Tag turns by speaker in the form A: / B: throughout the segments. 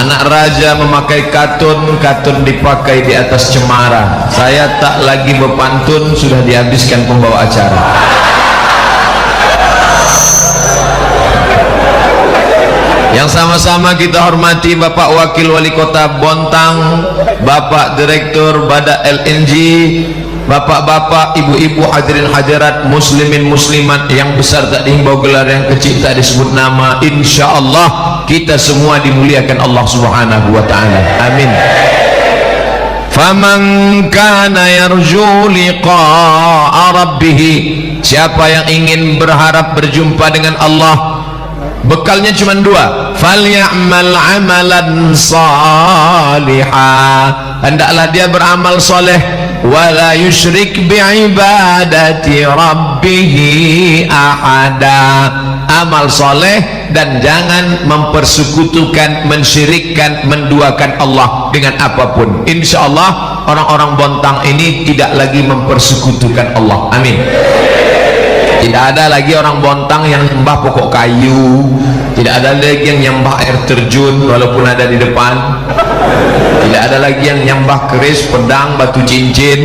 A: Anak raja memakai katun, katun dipakai di atas cemara. Saya tak lagi berpantun, sudah dihabiskan pembawa acara. Yang sama-sama kita hormati Bapak Wakil Wali Kota Bontang, Bapak Direktur Badak LNG, bapak-bapak, ibu-ibu, hadirin hadirat, muslimin muslimat yang besar tak dihimbau gelar, yang kecil tak disebut nama. Insyaallah kita semua dimuliakan Allah Subhanahu wa taala. Amin. Faman kana yarju liqa'a rabbih, siapa yang ingin berharap berjumpa dengan Allah, bekalnya cuma dua. Falyamal amalan salihah, hendaklah dia beramal soleh. Wala yusyrik bi'ibadati rabbih ahada, amal soleh dan jangan mempersekutukan, mensyirikkan, menduakan Allah dengan apapun. Insyaallah orang-orang Bontang ini tidak lagi mempersekutukan Allah. Amin. Tidak ada lagi orang Bontang yang nyembah pokok kayu, tidak ada lagi yang nyembah air terjun walaupun ada di depan, tidak ada lagi yang nyembah keris, pedang, batu cincin,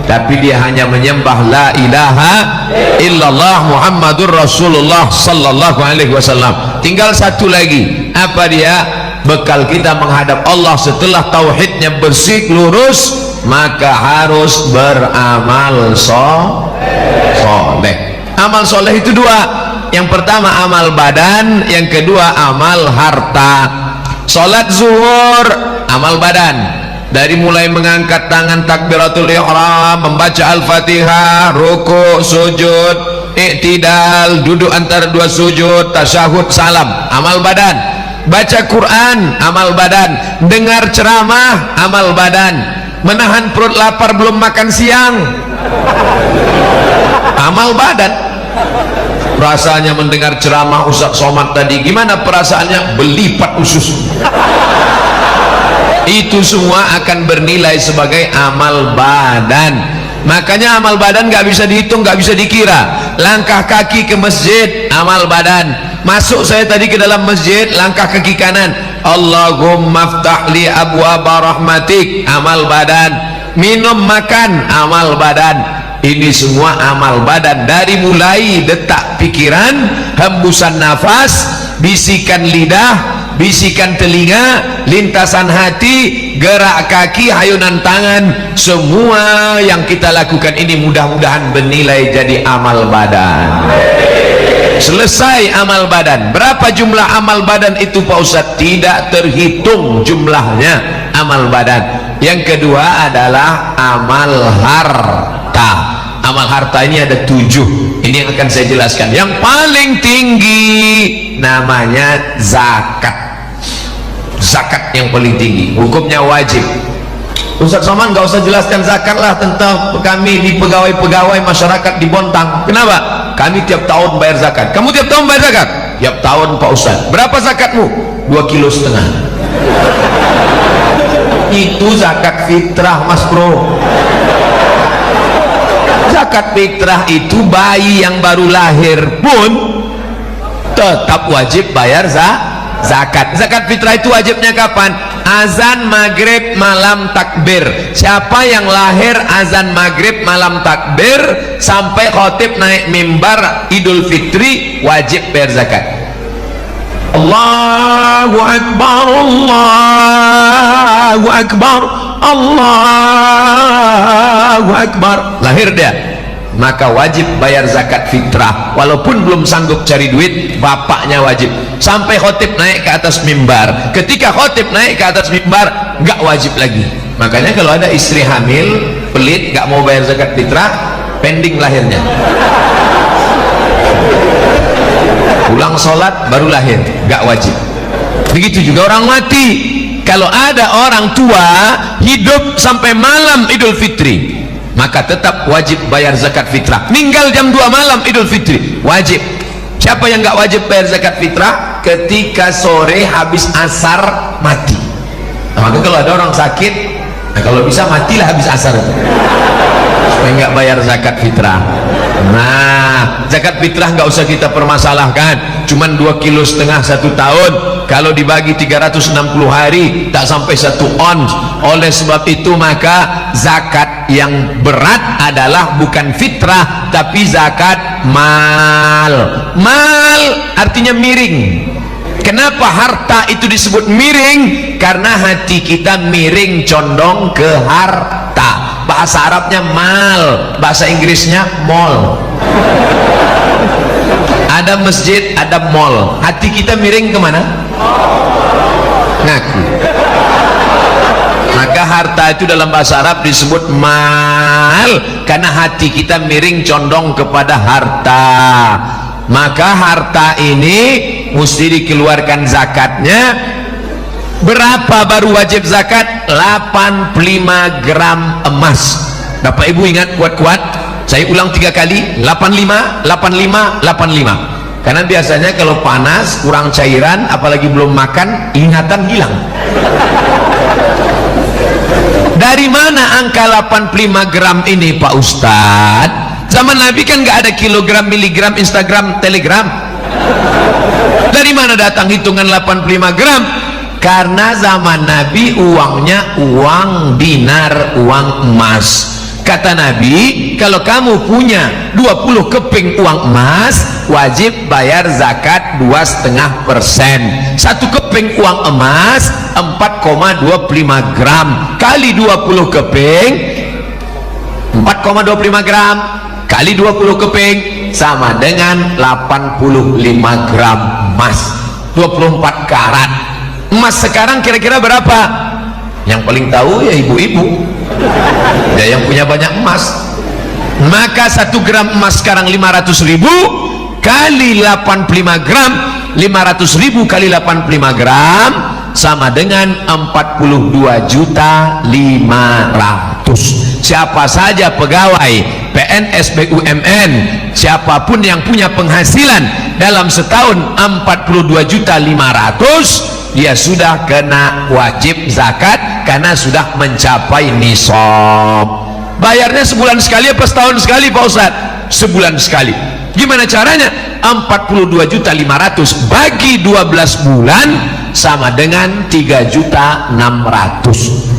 A: tapi dia hanya menyembah la ilaha illallah Muhammadur Rasulullah sallallahu alaihi wasallam. Tinggal satu lagi, apa dia? Bekal kita menghadap Allah setelah tauhidnya bersih lurus, maka harus beramal soleh. Amal soleh itu dua, yang pertama amal badan, yang kedua amal harta. Salat zuhur amal badan, dari mulai mengangkat tangan takbiratul ihram, membaca al-fatihah, ruku, sujud, i'tidal, duduk antara dua sujud, tasyahud, salam, amal badan. Baca Quran amal badan, dengar ceramah amal badan, menahan perut lapar belum makan siang amal badan. Rasanya mendengar ceramah Ustaz Somad tadi, gimana perasaannya? Belipat usus. Itu semua akan bernilai sebagai amal badan. Makanya amal badan gak bisa dihitung, gak bisa dikira. Langkah kaki ke masjid amal badan. Masuk saya tadi ke dalam masjid, langkah kaki kanan, Allahumma ftahli abwaba rahmatik, amal badan. Minum makan amal badan. Ini semua amal badan, dari mulai detak pikiran, hembusan nafas, bisikan lidah, bisikan telinga, lintasan hati, gerak kaki, hayunan tangan, semua yang kita lakukan ini mudah-mudahan bernilai jadi amal badan. Selesai amal badan. Berapa jumlah amal badan itu Pak Ustadz? Tidak terhitung jumlahnya amal badan. Yang kedua adalah amal harta. Amal harta ini ada 7. Ini yang akan saya jelaskan. Yang paling tinggi namanya zakat. Zakat yang paling tinggi, hukumnya wajib. Ustaz Somad gak usah jelaskan zakat lah, tentang kami di pegawai-pegawai masyarakat di Bontang. Kenapa? Kami tiap tahun bayar zakat. Kamu tiap tahun bayar zakat? Tiap tahun Pak Ustaz. Berapa zakatmu? 2,5 kilo. Itu zakat fitrah Mas Bro. Zakat fitrah itu bayi yang baru lahir pun tetap wajib bayar zakat. Zakat fitrah itu wajibnya kapan? Azan maghrib malam takbir. Siapa yang lahir azan maghrib malam takbir sampai khotib naik mimbar Idul Fitri wajib bayar zakat. Allahu Akbar, Allahu Akbar, Allahu Akbar. Lahir dia, maka wajib bayar zakat fitrah. Walaupun belum sanggup cari duit, bapaknya wajib. Sampai khotib naik ke atas mimbar. Ketika khotib naik ke atas mimbar, gak wajib lagi. Makanya kalau ada istri hamil, pelit, gak mau bayar zakat fitrah, pending lahirnya. Pulang sholat baru lahir, gak wajib. Begitu juga orang mati. Kalau ada orang tua hidup sampai malam Idul Fitri, maka tetap wajib bayar zakat fitrah. Meninggal jam 2 malam Idul Fitri, wajib. Siapa yang gak wajib bayar zakat fitrah? Ketika sore habis asar mati. Nah, maka kalau ada orang sakit, nah kalau bisa matilah habis asar itu, supaya gak bayar zakat fitrah. Nah, Zakat fitrah nggak usah kita permasalahkan, cuman 2,5 kilo 1 tahun, kalau dibagi 360 hari tak sampai 1 ons. Oleh sebab itu maka zakat yang berat adalah bukan fitrah tapi zakat mal. Mal artinya miring. Kenapa harta itu disebut miring? Karena hati kita miring condong ke harta. Bahasa Arabnya mal, bahasa Inggrisnya mall. Ada masjid, ada mall. Hati kita miring kemana? Ngaku. Maka harta itu dalam bahasa Arab disebut mal, karena hati kita miring condong kepada harta. Maka harta ini mesti dikeluarkan zakatnya. Berapa baru wajib zakat? 85 gram emas. Bapak Ibu ingat kuat-kuat, saya ulang 3 kali, 85, 85, 85. Karena biasanya kalau panas, kurang cairan, apalagi belum makan, ingatan hilang. Dari mana angka 85 gram ini Pak Ustadz? Zaman Nabi kan nggak ada kilogram, miligram, Instagram, telegram. Dari mana datang hitungan 85 gram? Karena zaman Nabi uangnya uang dinar, uang emas. Kata Nabi, kalau kamu punya 20 keping uang emas, wajib bayar zakat 2,5%. 1 keping uang emas 4,25 gram kali 20 keping, 4,25 gram kali 20 keping sama dengan 85 gram emas, 24 karat. Emas sekarang kira-kira berapa? Yang paling tahu ya ibu-ibu, ya yang punya banyak emas. Maka 1 gram emas sekarang 500.000 kali 85 gram, 500.000 kali 85 gram sama dengan 42.500.000. Siapa saja pegawai PNS, BUMN, siapapun yang punya penghasilan dalam setahun 42.500.000, dia sudah kena wajib zakat karena sudah mencapai nisab. Bayarnya sebulan sekali apa setahun sekali Pak Ustaz? Sebulan sekali. Gimana caranya? 42.500.000 bagi 12 bulan sama dengan 3.600.000.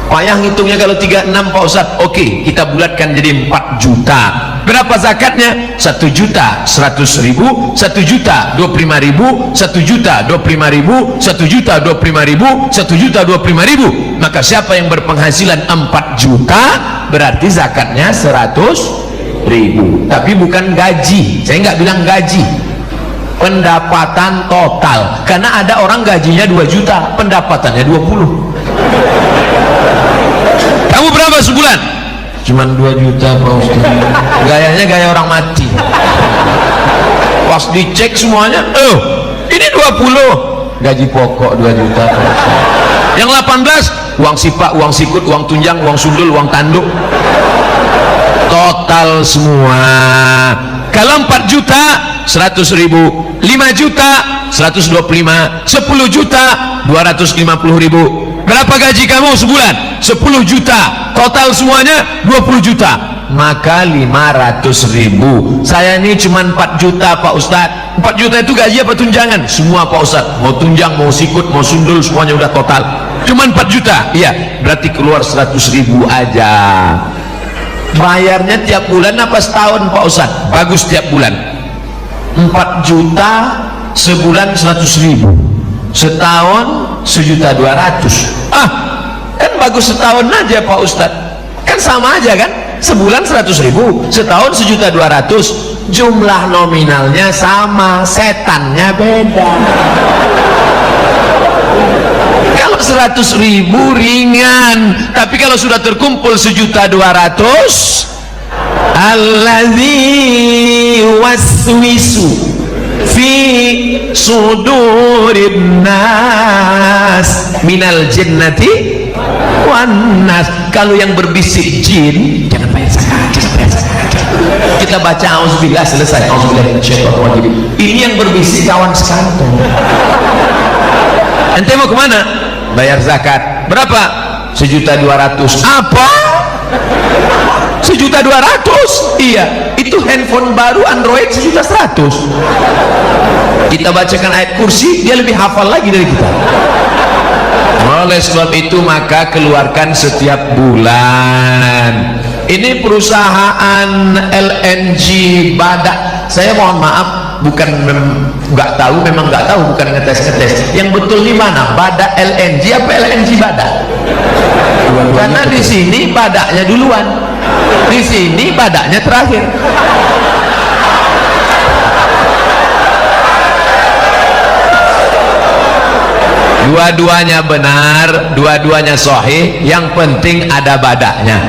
A: Payah ngitungnya kalau 36 Pak Ustaz. Oke, kita bulatkan jadi 4 juta. Berapa zakatnya? 1.100.000, 1.025.000, 1.025.000, 1.025.000, 1.025.000. Maka siapa yang berpenghasilan 4 juta berarti zakatnya 100.000. Tapi bukan gaji. Saya nggak bilang gaji, pendapatan total. Karena ada orang gajinya 2 juta, pendapatannya 20. Kamu berapa sebulan? Cuman 2 juta Pak Ustaz. Gayanya gaya orang mati. Pas dicek semuanya, ini 20. Gaji pokok 2 juta Pak Ustaz. Yang 18 uang sipak, uang sikut, uang tunjang, uang sundul, uang tanduk, total semua. Kalau 4 juta 100.000, 5 juta 125, 10 juta 250.000. Berapa gaji kamu sebulan? 10 juta. Total semuanya 20 juta. Maka 500.000. Saya ini cuma 4 juta Pak Ustadz. 4 juta itu gaji apa tunjangan? Semua Pak Ustadz. Mau tunjang, mau sikut, mau sundul, semuanya udah total. Cuma 4 juta. Iya, berarti keluar 100.000 aja. Bayarnya tiap bulan apa setahun Pak Ustadz? Bagus tiap bulan. 4 juta sebulan 100.000. Setahun 1.200.000. Kan bagus setahun aja Pak Ustadz. Kan sama aja kan? Sebulan 100.000, setahun 1.200.000. Jumlah nominalnya sama, setannya beda. Kalau 100.000 ringan, tapi kalau sudah terkumpul 1.200.000, alladzi waswisu fi sudurin nas minal jinnati wan nas. Kalau yang berbisik jin, jangan bayar zakat, jangan bayar zakat. Kita baca auzubillah, selesai. Auzubillah minasyaitonir rajim. Ini yang berbisik kawan sekantor. Ente mau kemana? Bayar zakat. Berapa? 1.200.000. Apa? 1.200.000. Iya, itu handphone baru Android 1.100.000. Kita bacakan ayat kursi, dia lebih hafal lagi dari kita. Oleh sebab itu maka keluarkan setiap bulan. Ini perusahaan LNG Badak, saya mohon maaf, bukan nggak tahu, memang nggak tahu, bukan ngetes. Yang betul di mana, Badak LNG apa LNG Badak? Karena di sini badaknya duluan, di sini badaknya terakhir. Dua-duanya benar, dua-duanya sahih, yang penting ada badaknya.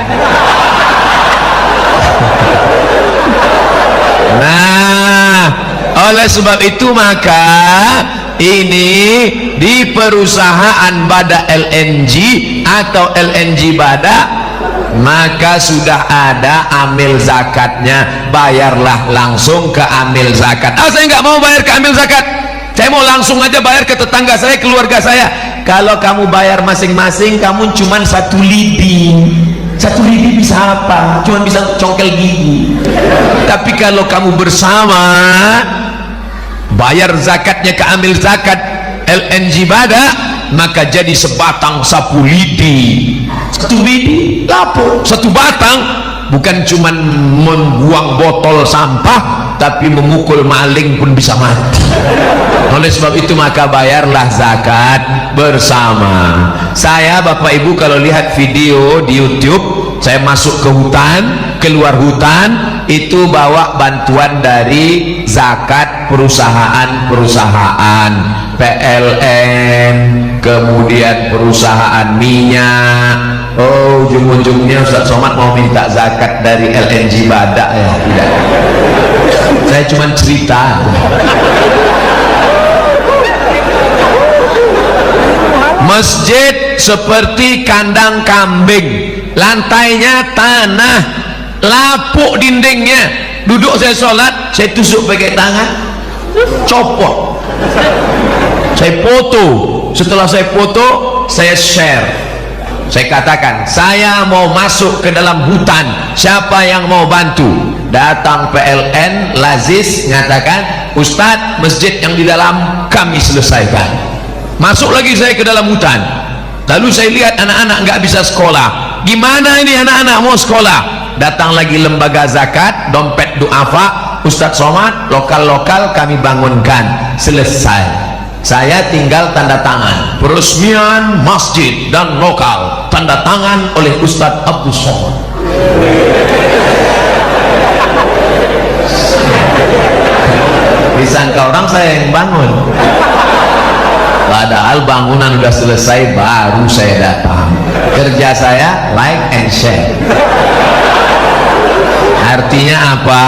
A: Nah, oleh sebab itu maka ini di perusahaan Badak LNG atau LNG Badak, maka sudah ada amil zakatnya. Bayarlah langsung ke amil zakat. Saya nggak mau bayar ke amil zakat, saya mau langsung aja bayar ke tetangga saya, keluarga saya. Kalau kamu bayar masing-masing, kamu cuman 1 lidi. 1 lidi bisa apa? Cuman bisa congkel gigi. Tapi kalau kamu bersama bayar zakatnya ke amil zakat LNG Badak, maka jadi sebatang 1 lidi. 1 lidi lapo, 1 batang. Bukan cuman membuang botol sampah, tapi memukul maling pun bisa mati. Oleh sebab itu maka bayarlah zakat bersama. Saya Bapak Ibu kalau lihat video di YouTube, saya masuk ke hutan, keluar hutan, itu bawa bantuan dari zakat perusahaan-perusahaan PLN, kemudian perusahaan minyak. Oh, ujung-ujungnya Ustaz Somad mau minta zakat dari LNG Badak ya? Tidak, saya cuma cerita. Masjid seperti kandang kambing, lantainya tanah, lapuk dindingnya. Duduk saya sholat, saya tusuk pakai tangan, copot, saya foto. Setelah saya foto, saya share. Saya katakan, saya mau masuk ke dalam hutan, siapa yang mau bantu? Datang PLN, Lazis, mengatakan, Ustadz, masjid yang di dalam kami selesaikan. Masuk lagi saya ke dalam hutan, lalu saya lihat anak-anak nggak bisa sekolah. Gimana ini anak-anak mau sekolah? Datang lagi lembaga zakat, dompet duafa, Ustadz Somad, lokal-lokal kami bangunkan, selesai. Saya tinggal tanda tangan peresmian masjid dan lokal, tanda tangan oleh Ustadz Abdul Somad. Disangka orang saya yang bangun, padahal bangunan udah selesai baru saya datang. Kerja saya like and share. Artinya apa?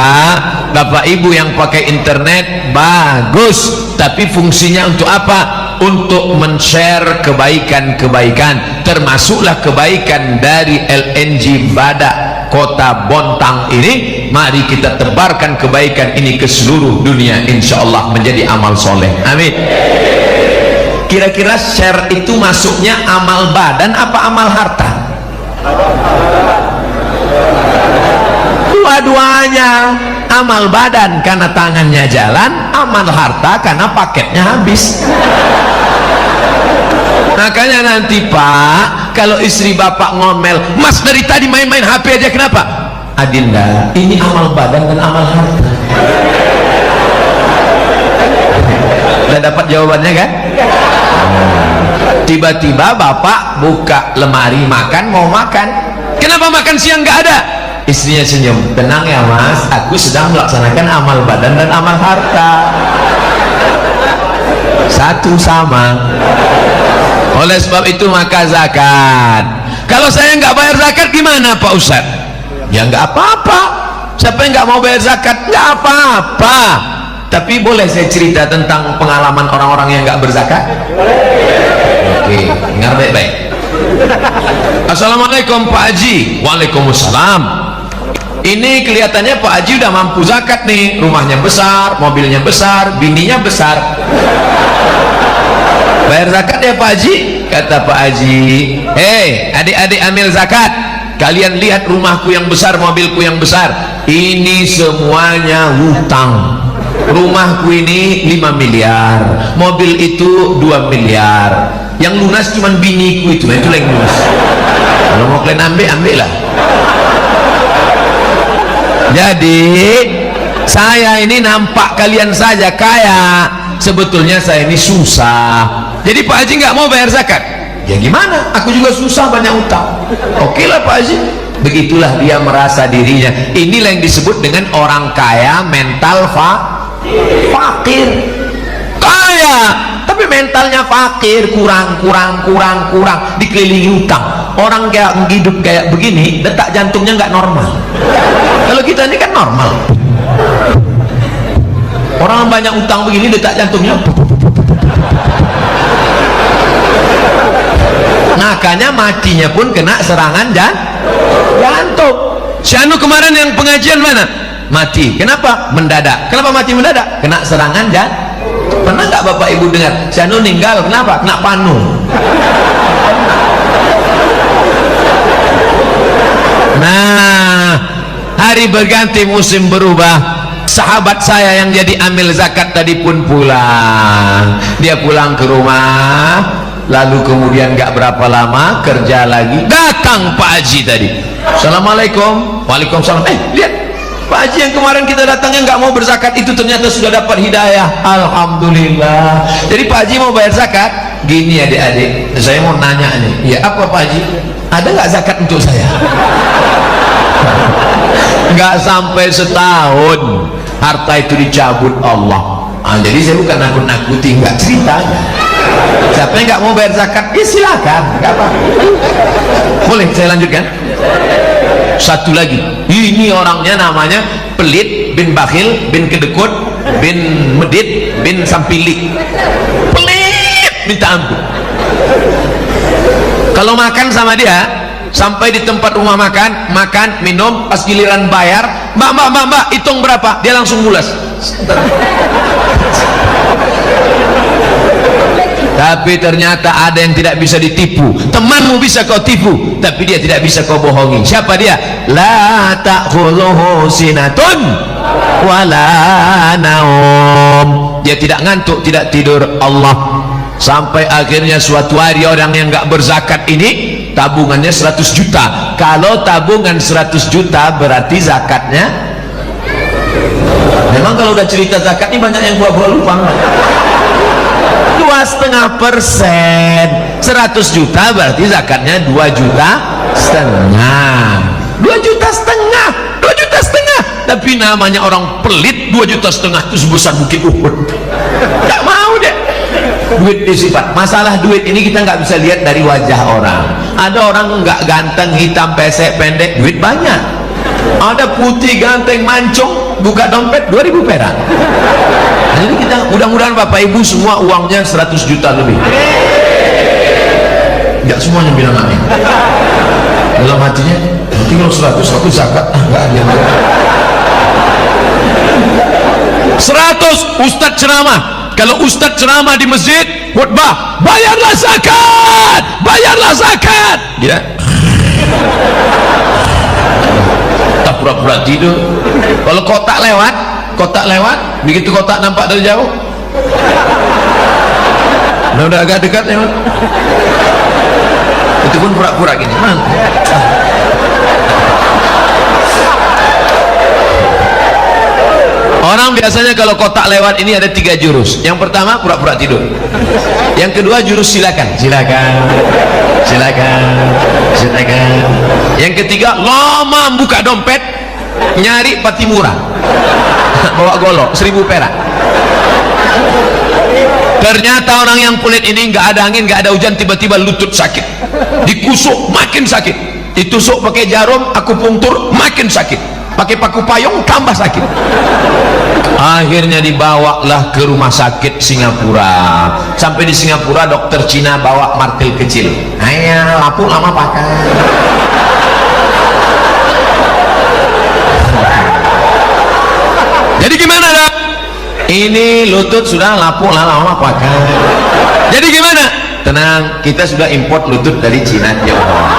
A: Bapak Ibu yang pakai internet bagus, tapi fungsinya untuk apa? Untuk men-share kebaikan-kebaikan, termasuklah kebaikan dari LNG Badak Kota Bontang ini. Mari kita tebarkan kebaikan ini ke seluruh dunia, insya Allah menjadi amal soleh. Amin. Kira-kira share itu masuknya amal badan apa amal harta? Dua-duanya. Amal badan karena tangannya jalan, amal harta karena paketnya habis. Makanya nanti Pak, kalau istri Bapak ngomel, Mas dari tadi main-main HP aja, kenapa? Adinda, ini amal badan dan amal harta. Udah dapat jawabannya kan? Tiba-tiba Bapak buka lemari makan, mau makan, kenapa makan siang nggak ada? Istrinya senyum, tenang ya Mas, aku sedang melaksanakan amal badan dan amal harta, satu sama. Oleh sebab itu maka zakat. Kalau saya nggak bayar zakat gimana Pak Ustadz? Ya nggak apa-apa. Siapa yang nggak mau bayar zakat? Nggak apa-apa. Tapi boleh saya cerita tentang pengalaman orang-orang yang nggak berzakat? Oke, dengar baik-baik. Assalamualaikum Pak Haji. Waalaikumsalam. Ini kelihatannya Pak Haji udah mampu zakat nih, rumahnya besar, mobilnya besar, bininya besar. Bayar zakat ya Pak Haji? Kata Pak Haji, hei adik-adik ambil zakat. kalian lihat rumahku yang besar, mobilku yang besar, ini semuanya hutang. Rumahku ini 5 miliar, mobil itu 2 miliar, yang lunas cuman biniku itu yang lunas. Kalau mau kalian ambil lah. Jadi saya ini nampak kalian saja kaya, sebetulnya saya ini susah. Jadi Pak Haji nggak mau bayar zakat, ya gimana, aku juga susah, banyak utang. Oke lah Pak Haji. Begitulah dia merasa dirinya. Inilah yang disebut dengan orang kaya mental fakir. Kaya tapi mentalnya fakir, kurang, dikelilingi utang. Orang kayak hidup kayak begini, detak jantungnya nggak normal. Kalau kita ini kan normal. Orang banyak utang begini, detak jantungnya. Makanya matinya pun kena serangan jantung. Si Anu kemarin yang pengajian mana? Mati. Kenapa? Mendadak. Kenapa mati mendadak? Kena serangan jantung. Pernah nggak Bapak Ibu dengar? Si Anu meninggal. Kenapa? Kena panu. Nah, hari berganti, musim berubah. Sahabat saya yang jadi amil zakat tadi pun pulang. Dia pulang ke rumah, lalu kemudian gak berapa lama kerja lagi, datang Pak Haji tadi. Assalamualaikum. Waalaikumsalam. Lihat Pak Haji yang kemarin kita datangnya nggak mau berzakat itu ternyata sudah dapat hidayah. Alhamdulillah. Jadi Pak Haji mau bayar zakat. Gini adik-adik, saya mau nanya nih. Ya apa Pak Haji? Ada nggak zakat untuk saya? Nggak sampai setahun harta itu dicabut Allah. Jadi saya bukan nakut-nakuti, nggak ceritanya. Siapa yang nggak mau bayar zakat, ya silakan, nggak apa. Boleh saya lanjutkan? Satu lagi, ini orangnya namanya pelit bin bakhil bin kedekut bin medit bin sampilik. Pelit minta ampun. Kalau makan sama dia, sampai di tempat rumah makan, minum, pas giliran bayar, mbak, hitung berapa? Dia langsung mulas. Tapi ternyata ada yang tidak bisa ditipu. Temanmu bisa kau tipu, tapi dia tidak bisa kau bohongi. Siapa dia? La ta'khudhuhu sinatun wala naum. Dia tidak ngantuk, tidak tidur. Allah. Sampai akhirnya suatu hari orang yang nggak berzakat ini tabungannya 100 juta. Kalau tabungan 100 juta berarti zakatnya, memang kalau udah cerita zakat ini banyak yang pura-pura lupa. 2,5%. 100 juta berarti zakatnya 2,5 juta. 2,5 juta. Tapi namanya orang pelit, 2,5 juta itu sebesar Bukit Uhud. Gak mau deh. Duit disifat. Masalah duit ini kita nggak bisa lihat dari wajah orang. Ada orang nggak ganteng, hitam, pesek, pendek, duit banyak. Ada putih, ganteng, mancung, buka dompet 2.000 perak. Jadi kita mudah-mudahan Bapak Ibu semua uangnya 100 juta lebih. Nggak semuanya bilang amin. Dalam hatinya, nanti kalau 100 aku zakat, nggak ada. 100 Ustadz ceramah. Kalau Ustadz ceramah di masjid, khutbah, bayarlah zakat. Ya. Tak pura-pura tidur. Kalau kotak lewat, begitu kotak nampak dari jauh, udah agak dekat lewat, itu pun pura-pura gini. Orang biasanya kalau kotak lewat ini ada 3 jurus. Yang pertama pura-pura tidur. Yang kedua jurus silakan. Yang ketiga lama buka dompet, nyari Patimura, bawa golok 1.000 perak. Ternyata orang yang pelit ini nggak ada angin, nggak ada hujan, tiba-tiba lutut sakit, dikusuk makin sakit, ditusuk pakai jarum akupunktur makin sakit, pakai paku payung tambah sakit. Akhirnya dibawalah ke rumah sakit Singapura. Sampai di Singapura dokter Cina bawa martil kecil. Ayo lapuk lama pakai. Jadi gimana dok? Ini lutut sudah lapuk lama pakai. Jadi gimana? Tenang, kita sudah import lutut dari Cina. Ya Allah.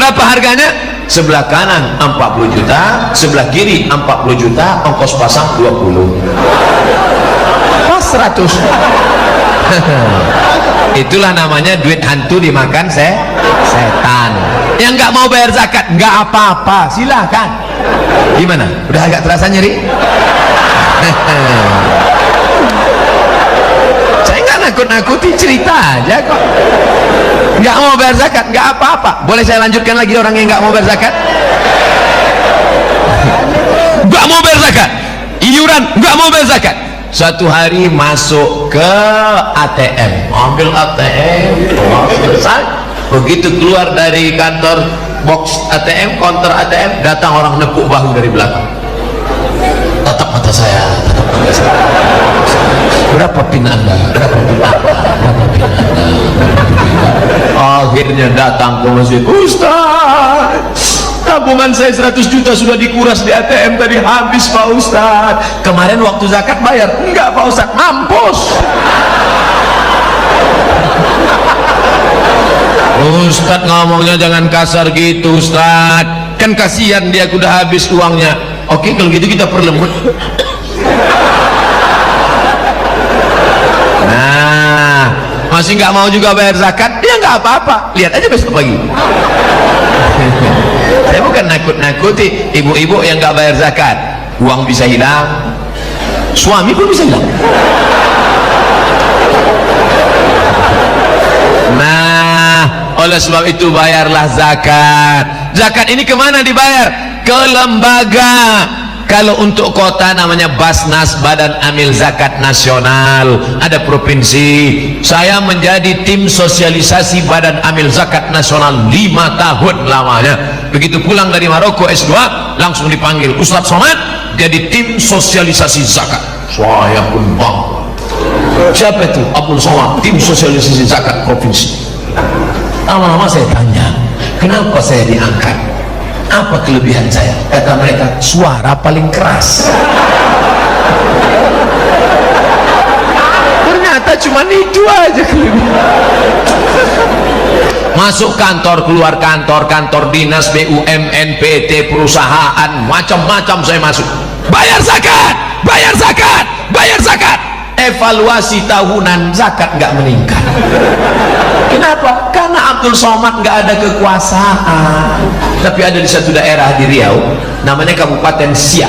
A: Berapa harganya? Sebelah kanan 40 juta, sebelah kiri 40 juta, ongkos pasang 20. Pas 100. Itulah namanya duit hantu dimakan setan. Yang nggak mau bayar zakat nggak apa-apa, silahkan. Gimana? Udah agak terasa nyeri? Saya nggak nakut-nakuti, cerita aja kok. Nggak mau bayar zakat nggak apa-apa. Boleh saya lanjutkan lagi orang yang nggak mau bayar zakat? Nggak mau bayar zakat, iuran nggak mau bayar zakat. Suatu hari masuk ke ATM, ambil ATM, selesai. Begitu keluar dari kantor box ATM, counter ATM, datang orang nepuk bahu dari belakang. Tatap mata saya, tatap mata saya. Berapa pin Anda? Berapa pin Anda? Berapa pin Anda? Akhirnya datang ke masjid. Ustaz, tabungan saya 100 juta sudah dikuras di ATM tadi, habis Pak Ustaz. Kemarin waktu zakat bayar? Enggak Pak Ustaz, mampus. Ustaz ngomongnya jangan kasar gitu Ustaz, kan kasihan dia udah habis uangnya. Oke kalau gitu kita perlembut. Nah masih nggak mau juga bayar zakat, ya nggak apa-apa, lihat aja besok pagi. Saya bukan nakut-nakuti ibu-ibu yang nggak bayar zakat. Uang bisa hilang, suami pun bisa hilang. Nah oleh sebab itu bayarlah zakat. Zakat ini kemana dibayar? Ke lembaga. Kalau untuk kota namanya Basnas, Badan Amil Zakat Nasional. Ada provinsi. Saya menjadi tim sosialisasi Badan Amil Zakat Nasional 5 tahun lamanya. Begitu pulang dari Maroko S2 langsung dipanggil Ustadz Somad jadi tim sosialisasi zakat. Saya pun bangga. Siapa itu? Abdul Somad, tim sosialisasi zakat provinsi. Lama-lama saya tanya, kenapa saya diangkat? Apa kelebihan saya? Kata mereka, suara paling keras. Ternyata cuma itu aja kelebihan. Masuk kantor, keluar kantor, kantor dinas, BUMN, PT, perusahaan, macam-macam saya masuk. Bayar zakat, bayar zakat, bayar zakat. Evaluasi tahunan zakat nggak meningkat. Kenapa? Karena Abdul Somad nggak ada kekuasaan. Tapi ada di satu daerah di Riau, namanya Kabupaten Siak.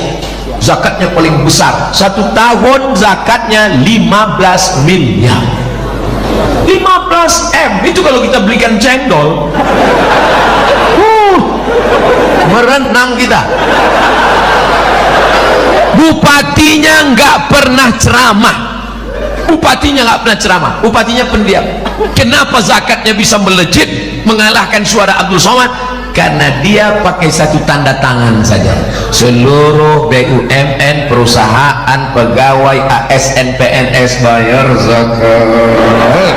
A: Zakatnya paling besar. Satu tahun zakatnya 15 miliar. 15 M. Itu kalau kita belikan cendol, merenang kita. Bupatinya nggak pernah ceramah. Bupatinya nggak pernah ceramah, bupatinya pendiam. Kenapa zakatnya bisa melejit mengalahkan suara Abdul Somad? Karena dia pakai satu tanda tangan saja. Seluruh BUMN, perusahaan, pegawai, ASN, PNS bayar zakat.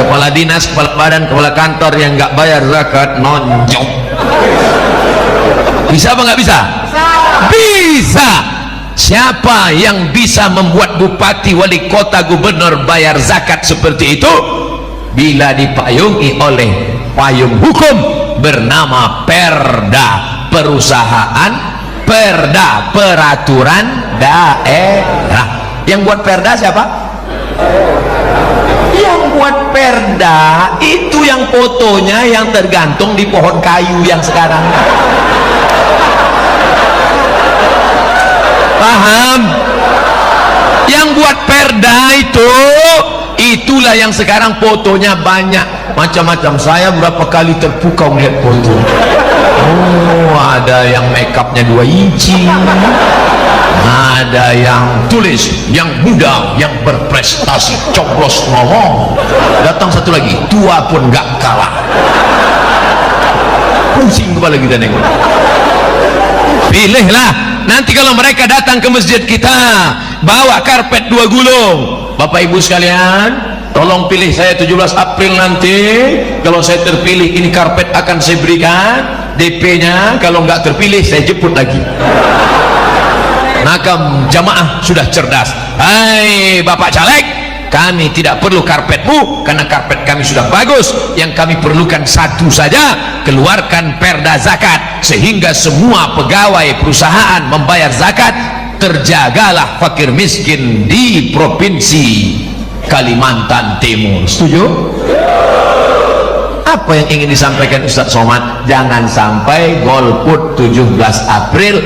A: Kepala dinas, kepala badan, kepala kantor yang nggak bayar zakat nonjok. Bisa apa nggak bisa? Bisa. Siapa yang bisa membuat bupati, wali kota, gubernur bayar zakat seperti itu? Bila dipayungi oleh payung hukum bernama Perda, perusahaan, Perda, peraturan daerah. Yang buat Perda siapa? Yang buat Perda itu yang fotonya yang tergantung di pohon kayu yang sekarang. Paham? Yang buat Perda itu, itulah yang sekarang fotonya banyak macam-macam. Saya berapa kali terpukau melihat foto. Oh, ada yang make upnya 2 inci, ada yang tulis yang muda, yang berprestasi, coblos ngomong. Datang satu lagi, tua pun gak kalah. Pusing kepala kita nengok. Pilihlah. Nanti kalau mereka datang ke masjid kita bawa karpet 2 gulung. Bapak ibu sekalian, tolong pilih saya 17 April nanti. Kalau saya terpilih, ini karpet akan saya berikan DP nya. Kalau nggak terpilih, saya jemput lagi. Maka jamaah sudah cerdas. Hai bapak caleg, kami tidak perlu karpetmu karena karpet kami sudah bagus. Yang kami perlukan satu saja, keluarkan perda zakat sehingga semua pegawai perusahaan membayar zakat, terjagalah fakir miskin di provinsi Kalimantan Timur. Setuju? Apa yang ingin disampaikan Ustaz Somad? Jangan sampai golput 17 April,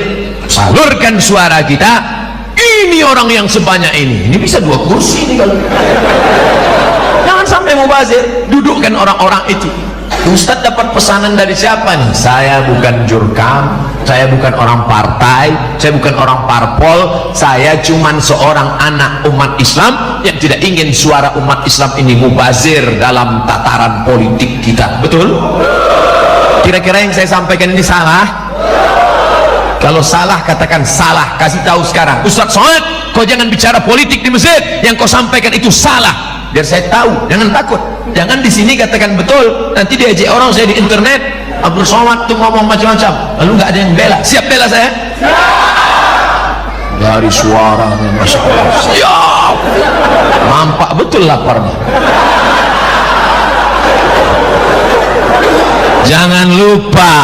A: salurkan suara kita. Ini orang yang sebanyak ini bisa 2 kursi ini kalau. Jangan sampai mubazir, dudukkan orang-orang itu. Ustaz dapat pesanan dari siapa nih? Saya bukan jurkam, saya bukan orang partai, saya bukan orang parpol, saya cuman seorang anak umat Islam yang tidak ingin suara umat Islam ini mubazir dalam tataran politik kita. Betul? Kira-kira yang saya sampaikan ini salah? Kalau salah katakan salah, kasih tahu sekarang. Ustaz Somad, kau jangan bicara politik di masjid, yang kau sampaikan itu salah. Biar saya tahu, jangan takut. Jangan di sini katakan betul, nanti diajak orang saya di internet, Abdul Somad tuh ngomong macam-macam, lalu nggak ada yang bela. Siap bela saya? Dari suaranya, masya Allah, siap. Nampak betul laparnya. Jangan lupa,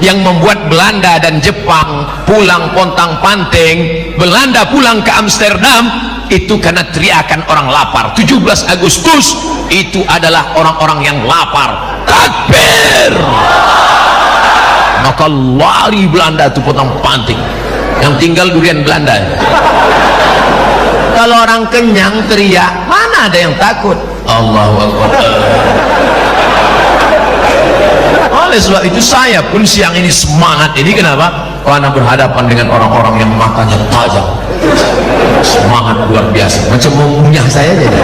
A: yang membuat Belanda dan Jepang pulang pontang-panting, Belanda pulang ke Amsterdam itu karena teriakan orang lapar. 17 Agustus itu adalah orang-orang yang lapar. Takbir! Maka lari Belanda itu pontang-panting. Yang tinggal durian Belanda. Kalau orang kenyang teriak, mana ada yang takut? Allahu Akbar. Oleh sebab itu saya pun siang ini semangat ini. Kenapa? Karena berhadapan dengan orang-orang yang matanya tajam, semangat luar biasa, macam mengunyah saya jadi.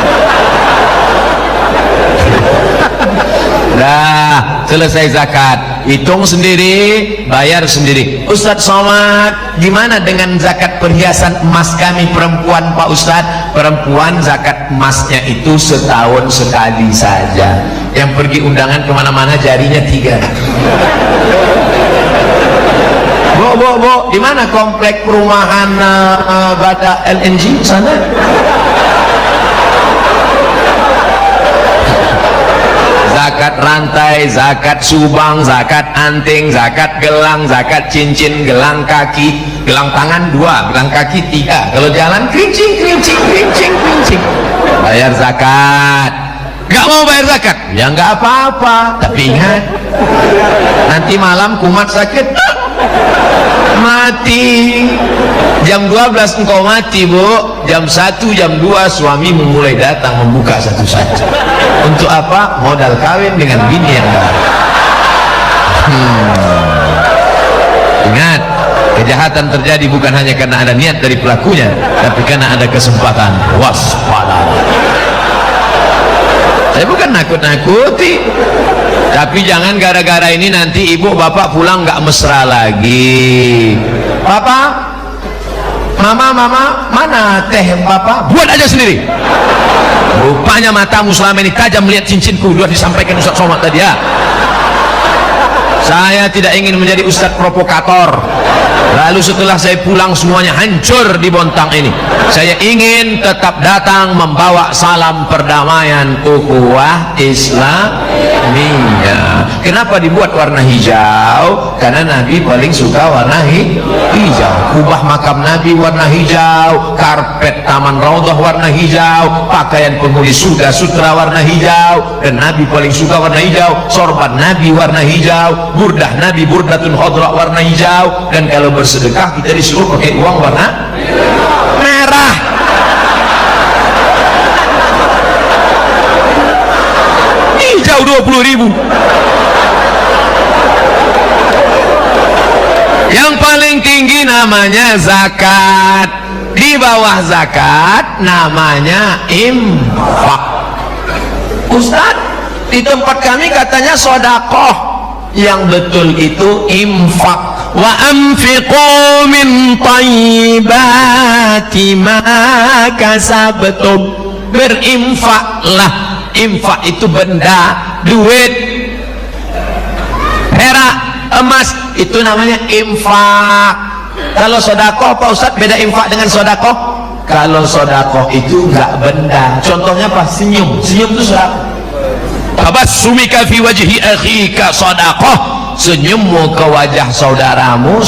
A: Dah selesai zakat, hitung sendiri, bayar sendiri. Ustaz Somad, gimana dengan zakat perhiasan emas kami perempuan Pak Ustaz? Perempuan zakat emasnya itu setahun sekali saja. Yang pergi undangan kemana-mana jarinya 3. Bu, di mana komplek perumahan Bada LNG sana? Zakat rantai, zakat subang, zakat anting, zakat gelang, zakat cincin, gelang kaki, gelang tangan 2, gelang kaki 3. Kalau jalan kerincing. Bayar zakat. Gak mau bayar zakat? Ya nggak apa-apa. Tapi ingat, nanti malam kumat sakit, mati. Jam 12 engkau mati, Bu. Jam 1, jam 2 suami mulai datang membuka satu-satu. Untuk apa? Modal kawin dengan bini yang baru. Ingat, kejahatan terjadi bukan hanya karena ada niat dari pelakunya, tapi karena ada kesempatan. Waspada. Saya bukan nakut-nakuti, tapi jangan gara-gara ini nanti ibu bapak pulang nggak mesra lagi. Papa, mama, mana teh papa? Buat aja sendiri. Rupanya matamu selama ini tajam melihat cincinku. Dua disampaikan Ustaz Somad tadi ya. Saya tidak ingin menjadi ustadz provokator, lalu setelah saya pulang semuanya hancur di Bontang ini. Saya ingin tetap datang membawa salam perdamaian ukhuwah Islamiyah. Kenapa dibuat warna hijau? Karena Nabi paling suka warna hijau. Kubah makam Nabi warna hijau, karpet taman Raudhah warna hijau, pakaian penghuni surga sutra warna hijau, dan Nabi paling suka warna hijau. Sorban Nabi warna hijau, burdah Nabi burdatun khadra warna hijau, dan kalau bersedekah kita disuruh pakai uang warna merah. Hijau 20.000. Yang paling tinggi namanya zakat, di bawah zakat namanya infak. Ustadz, di tempat kami katanya sodakoh, yang betul itu infak. Wa anfiqu min thayyibati ma kasabtum. Berinfaklah. Infak itu benda, duit, perak, emas, itu namanya infak. Kalau sodakoh Pak Ustadz, beda infak dengan sodakoh? kalau sodakoh itu nggak benda. Contohnya apa? Senyum. Senyum itu sodakoh. Tabassumika fi wajhi akhika sodakoh. Senyummu ke wajah saudaramu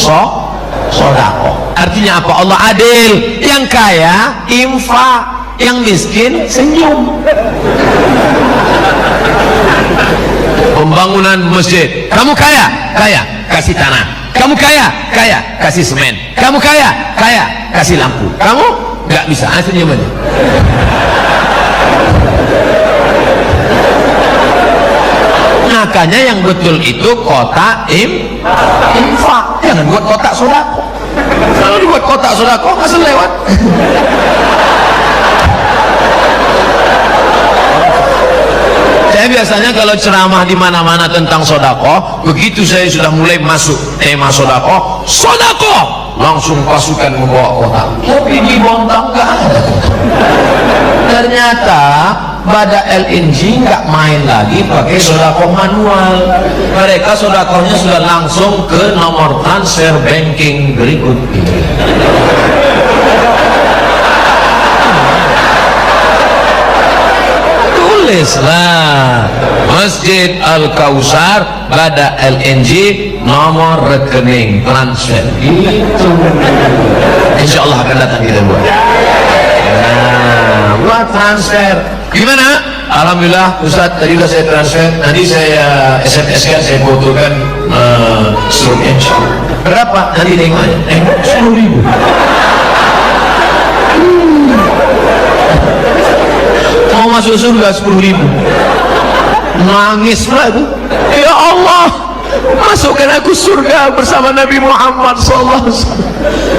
A: sodakoh. Artinya apa? Allah adil. Yang kaya infak, yang miskin senyum. Pembangunan masjid, kamu kaya kasih tanah, kamu kaya kasih semen, kamu kaya kasih lampu, kamu nggak bisa, senyum aja. Makanya yang betul itu kotak infak, jangan buat kotak sodako. Kalau dibuat kotak sodako nggak selewat. Saya biasanya kalau ceramah di mana-mana tentang sodako, begitu saya sudah mulai masuk tema sodako, langsung pasukan membawa kotak. Tapi di Bontang nggak ada. Ternyata Bada LNG nggak main lagi pakai sodako manual. Mereka sodakonya sudah langsung ke nomor transfer banking berikut ini. Tulislah Masjid Al-Kausar Bada LNG nomor rekening transfer itu. Insya Allah akan datang kita buat. Nah, buat transfer gimana? Alhamdulillah Ustaz, tadi sudah saya transfer, nanti saya SMS kan, saya fotokan seluruhnya insya Allah. Berapa? Nanti tengok aja, 10.000. Mau masuk surga 10.000. Nangis pula itu. Ya Allah, masukkan aku surga bersama Nabi Muhammad SAW.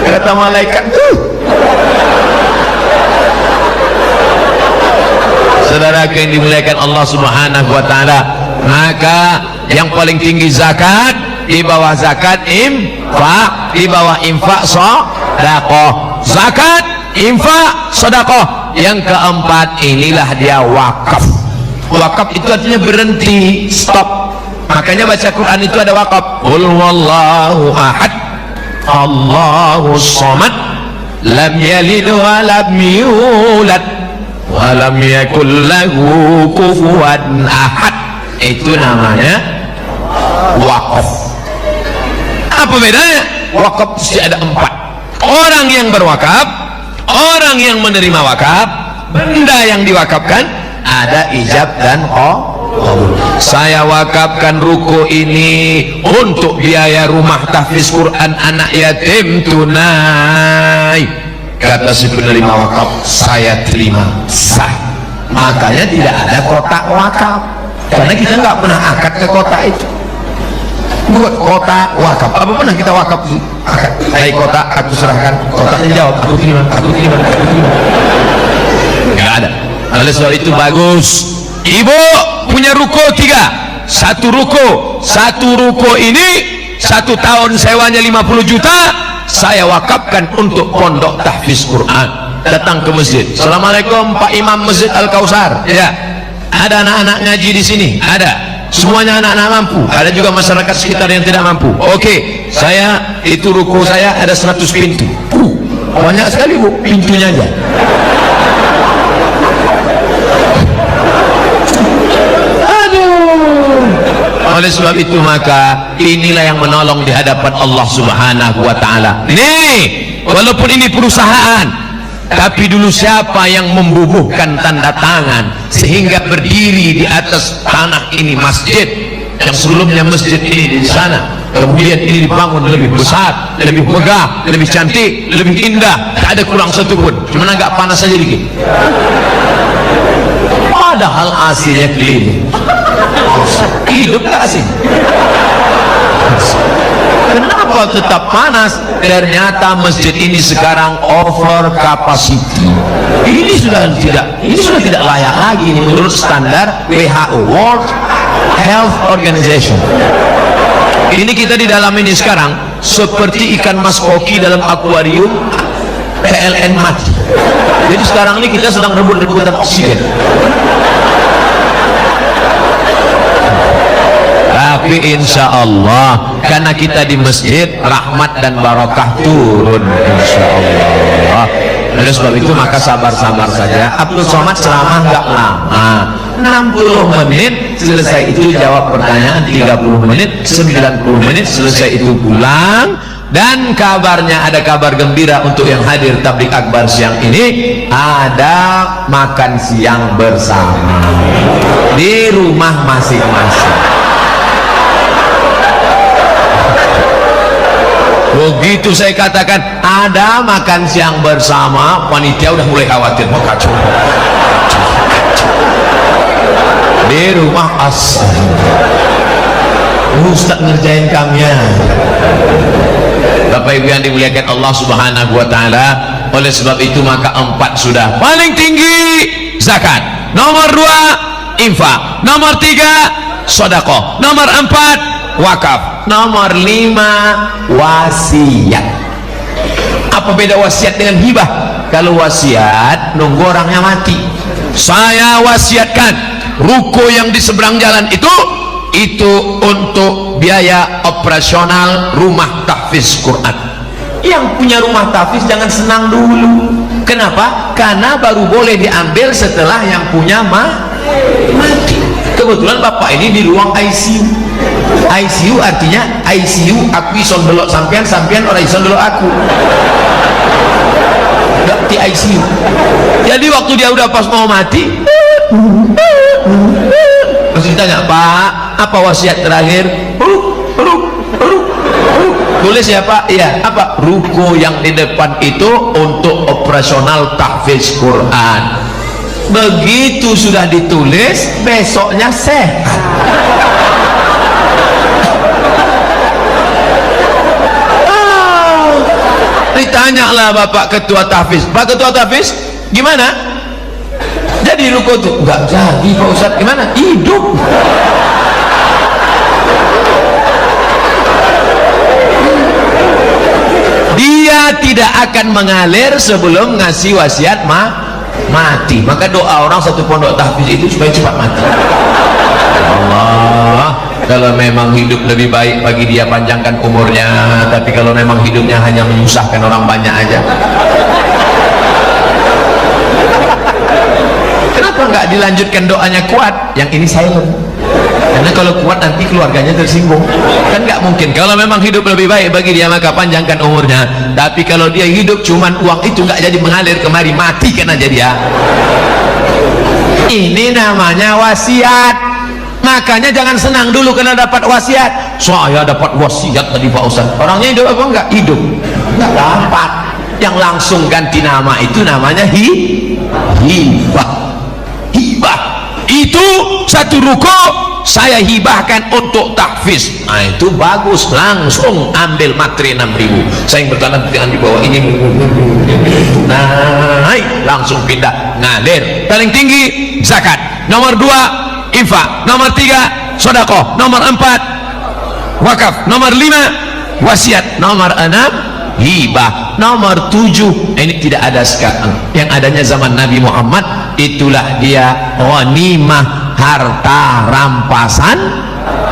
A: Kata malaikat tuh. Saudara yang dimuliakan Allah Subhanahu wa taala, maka yang paling tinggi zakat, di bawah zakat infak, di bawah infak sedekah. Zakat, infak, sedekah. Yang keempat, inilah dia wakaf. Wakaf itu artinya berhenti, stop. Makanya baca Quran itu ada wakaf. Qul wallahu ahad, Allahus samad, lam yalid wa lam yulad walam yakul lahu kufuwan ahad. Itu namanya wakaf. Apa bedanya? Wakaf mesti ada 4. Orang yang berwakaf, orang yang menerima wakaf, benda yang diwakafkan, ada ijab dan qabul. Saya wakafkan ruko ini untuk biaya rumah tahfiz Quran anak yatim tunai. Kata si penerima wakaf, saya terima, sah. Makanya tidak ada kotak wakaf, karena kita nggak pernah akad ke kotak itu. Buat kotak wakaf, apa pernah kita wakaf akad? Hai kotak, aku serahkan. Kotaknya jawab, aku terima, aku terima, aku terima. Nggak ada. Oleh sebab itu bagus. Ibu punya ruko 3, satu ruko ini 1 tahun sewanya 50 juta. Saya wakafkan untuk pondok tahfiz Quran. Datang ke masjid. Assalamualaikum Pak Imam Masjid Al-Kausar. Ya. Ada anak-anak ngaji di sini? Ada. Semuanya anak-anak mampu. Ada juga masyarakat sekitar yang tidak mampu. Oke, saya itu ruko saya ada 100 pintu. Banyak sekali Bu, pintunya aja. Oleh sebab itu maka inilah yang menolong di hadapan Allah Subhanahu wa taala. Nih, walaupun ini perusahaan, tapi dulu siapa yang membubuhkan tanda tangan sehingga berdiri di atas tanah ini masjid, yang sebelumnya masjid ini di sana, kemudian ini dibangun lebih besar, lebih megah, lebih cantik, lebih indah, tak ada kurang satu pun, cuma agak panas saja dikit. Padahal hasilnya keliling. Hidup tak asing. Kenapa tetap panas? Ternyata masjid ini sekarang over capacity. Ini sudah tidak layak lagi ini menurut standar WHO, World Health Organization. Ini kita di dalam ini sekarang seperti ikan mas koki dalam akuarium PLN mati. Jadi sekarang ini kita sedang rebut-rebutan oksigen. Tapi insya Allah karena kita di masjid, rahmat dan barakah turun insya Allah. Oleh sebab itu maka sabar-sabar saja. Abdul Somad ceramah nggak lama, 60 menit selesai itu jawab pertanyaan, 30 menit, 90 menit selesai itu pulang. Dan kabarnya, ada kabar gembira untuk yang hadir tablik akbar siang ini, ada makan siang bersama di rumah masing-masing. Begitu saya katakan ada makan siang bersama, panitia udah mulai khawatir, mau kacau di rumah Ustaz ngerjain kami ya. Bapak Ibu yang dimuliakan Allah Subhanahu wa taala, oleh sebab itu maka 4 sudah paling tinggi zakat, nomor 2 infak, nomor 3 sedekah, nomor 4 wakaf, nomor 5 wasiat. Apa beda wasiat dengan hibah? Kalau wasiat nunggu orangnya mati. Saya wasiatkan ruko yang di seberang jalan itu untuk biaya operasional rumah tahfiz Quran. Yang punya rumah tahfiz jangan senang dulu. Kenapa? Karena baru boleh diambil setelah yang punya mati. Kebetulan bapak ini di ruang ICU. ICU artinya ICU aku ison delok sampean, sampean orang ison delok aku. Udah di ICU. Jadi waktu dia udah pas mau mati, terus ditanya, Pak, apa wasiat terakhir? Tulis ya Pak? Iya. Apa? Ruko yang di depan itu untuk operasional tahfiz Quran. Begitu sudah ditulis, besoknya sehat. Ditanyalah Bapak Ketua Tahfiz, Pak Ketua Tahfiz, gimana? Jadi ruko itu enggak jadi Pak Ustadz. Gimana? Hidup. Dia tidak akan mengalir sebelum ngasih wasiat mati. Maka doa orang satu pondok tahfiz itu supaya cepat mati. Allah, kalau memang hidup lebih baik bagi dia panjangkan umurnya, tapi kalau memang hidupnya hanya menyusahkan orang banyak aja, kenapa nggak dilanjutkan doanya kuat? Yang ini silent, karena kalau kuat nanti keluarganya tersinggung. Kan nggak mungkin. Kalau memang hidup lebih baik bagi dia maka panjangkan umurnya, tapi kalau dia hidup cuman uang itu nggak jadi mengalir kemari, matikan aja dia. Ini namanya wasiat. Makanya jangan senang dulu karena dapat wasiat. Saya dapat wasiat tadi Pak Ustaz. Orangnya hidup apa enggak? Hidup. Enggak dapat. Yang langsung ganti nama itu namanya hibah. Hibah itu satu ruko saya hibahkan untuk tahfiz. Nah itu bagus, langsung ambil materi 6.000. Saya yang bertanam dengan di bawah ini naik, langsung pindah ngalir. Paling tinggi zakat, nomor 2 infak, nomor 3 sedekah, nomor 4 wakaf, nomor 5 wasiat, nomor 6 hibah, nomor 7 ini tidak ada sekarang, yang adanya zaman Nabi Muhammad. Itulah dia ghanimah, harta rampasan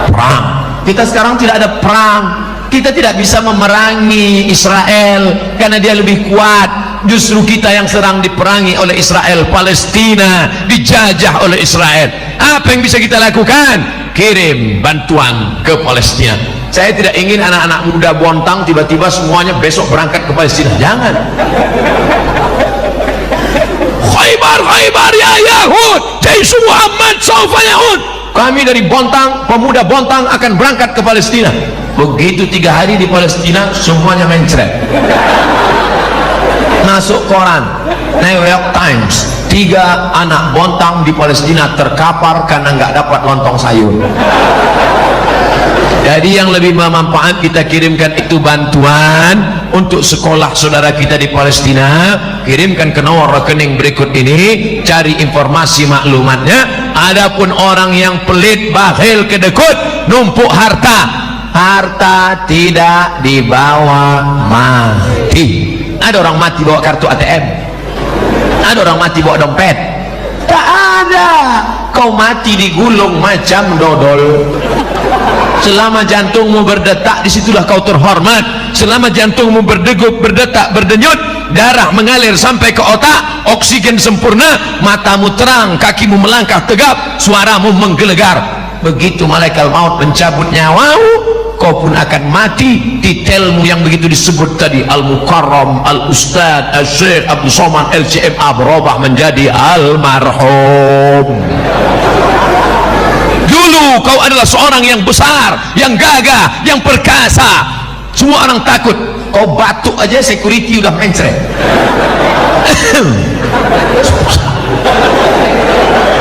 A: perang. Kita sekarang tidak ada perang, kita tidak bisa memerangi Israel karena dia lebih kuat. Justru kita yang sedang diperangi oleh Israel. Palestina dijajah oleh Israel. Apa yang bisa kita lakukan? Kirim bantuan ke Palestina. Saya tidak ingin anak-anak muda Bontang tiba-tiba semuanya besok berangkat ke Palestina. Jangan. Khaybar, Khaybar ya Yahud, Jaish Muhammad sawfa yahud. Kami dari Bontang, pemuda Bontang akan berangkat ke Palestina. Begitu 3 hari di Palestina semuanya mencret. Masuk koran New York Times, 3 anak Bontang di Palestina terkapar karena nggak dapat lontong sayur. Jadi yang lebih bermanfaat kita kirimkan itu bantuan untuk sekolah saudara kita di Palestina. Kirimkan ke nomor rekening berikut ini, cari informasi maklumatnya. Adapun orang yang pelit, bakhil, kedekut, numpuk harta, harta tidak dibawa mati. Ada orang mati bawa kartu ATM, ada orang mati bawa dompet. Tak ada. Kau mati digulung macam dodol. Selama jantungmu berdetak, disitulah kau terhormat. Selama jantungmu berdegup, berdetak, berdenyut, darah mengalir sampai ke otak, oksigen sempurna, matamu terang, kakimu melangkah tegap, suaramu menggelegar. Begitu malaikat maut mencabut nyawamu, kau pun akan mati. Titelmu yang begitu disebut tadi, Al-Mukarram, Al-Ustad, Al-Syekh Abdul Somad LCMA, berubah menjadi Almarhum. Dulu kau adalah seorang yang besar, yang gagah, yang perkasa, semua orang takut. Kau batuk aja security udah mencret.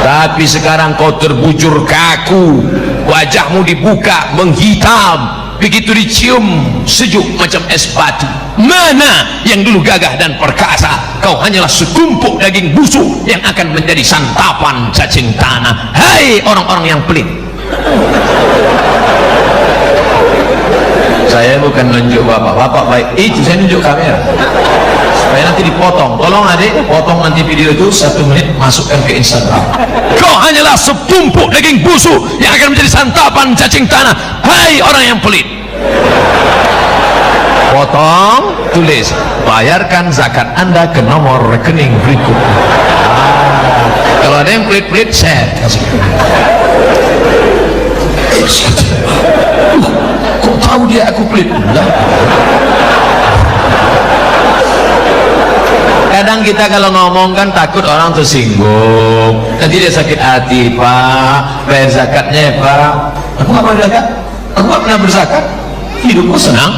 A: Tapi sekarang kau terbujur kaku, wajahmu dibuka menghitam, begitu dicium sejuk macam es batu. Mana yang dulu gagah dan perkasa? Kau hanyalah setumpuk daging busuk yang akan menjadi santapan cacing tanah. Hai orang-orang yang pelit. Saya bukan nunjuk bapak baik, itu saya nunjuk kamera supaya nanti dipotong. Tolong adik, potong nanti video itu 1 menit, masukkan ke Instagram. Kau hanyalah setumpuk daging busuk yang akan menjadi santapan cacing tanah. Hai orang yang pelit. Potong, tulis, bayarkan zakat Anda ke nomor rekening berikut. Kalau ada yang pelit-pelit, share, kasih. Kok tahu dia aku pelit? Kadang kita kalau ngomong kan takut orang tersinggung, nanti dia sakit hati. Pak, bayar zakatnya ya Pak. Aku gak pernah zakat, aku gak pernah berzakat, hidupku senang,